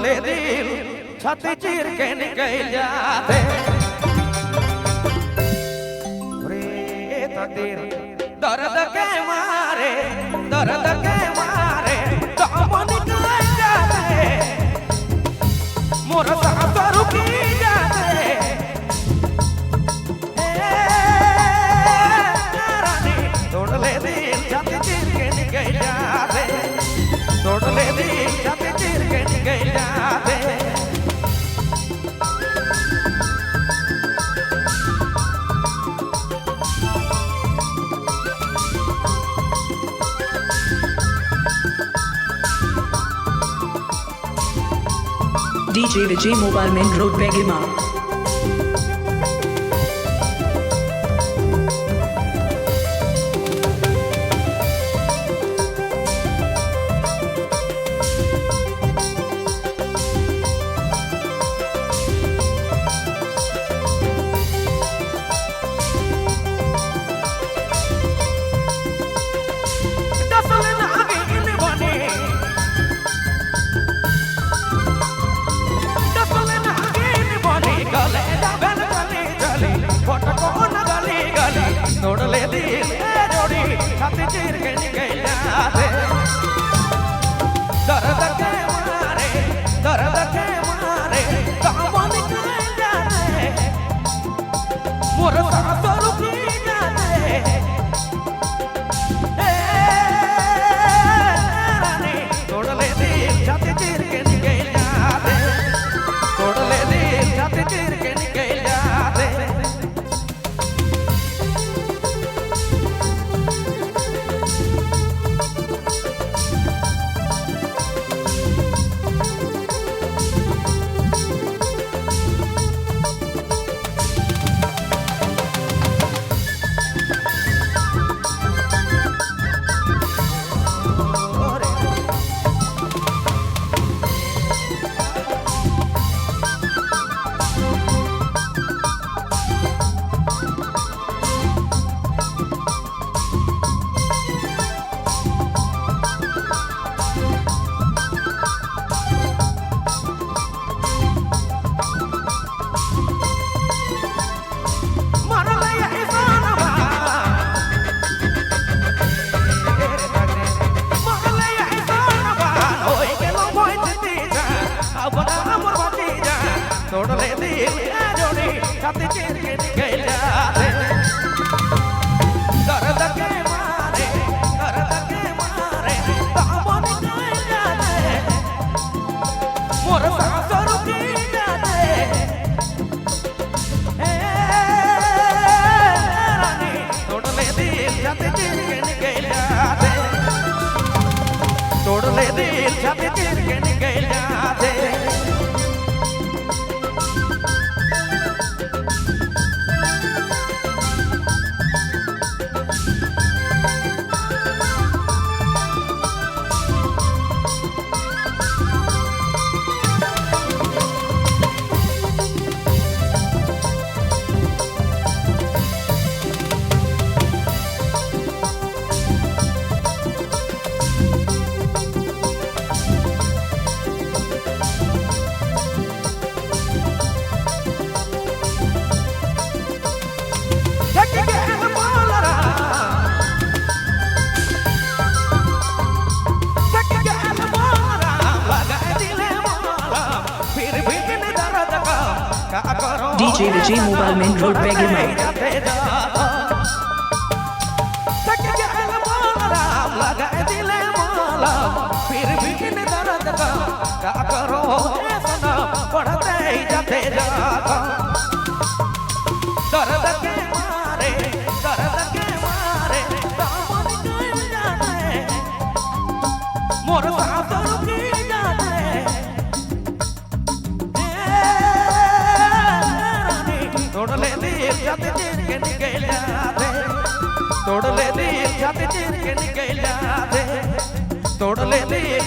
ले दिल छाती चीर के निकल जाते रे तकदीर दर्द के मारे दाम निकल जाते मोर सांस रुकी जाते रानी तोड़ ले दिल छाती चीर के निकल जाते तोड़ ले दिल छाती चीर के निकल जाते DJ Vijay Mobile Main Road Begima. तोड़ ले दिल जोड़ी छाती चीर के निकल जाते दर्द के मारे दाम निकल जाते मोर सांस रुकी जाते रानी तोड़ ले दिल छाती चीर के निकल जाते तोड़ ले दिल छाती चीर के निकल जाते तोड़ ले दिल जोड़ी छाती चीर के निकल जाते दर्द के मारे दाम निकल जाते मोर सांस रुकी जाते रानी तोड़ ले दिल छाती चीर के निकल जाते तोड़ ले दिल छाती चीर के निकल जाते DJ Vijay Mobile Main Road Begima. फिर भी दर्द का क्या करो ऐसा बढ़ते ही जाते जाता दर्द के मारे दाम निकल जाते मोर सांस रुकी जाते तोड़ ले दिल छाती चीर के निकल जाते तोड़ ले दिल छाती चीर के निकल जाते तोड़ ले दिल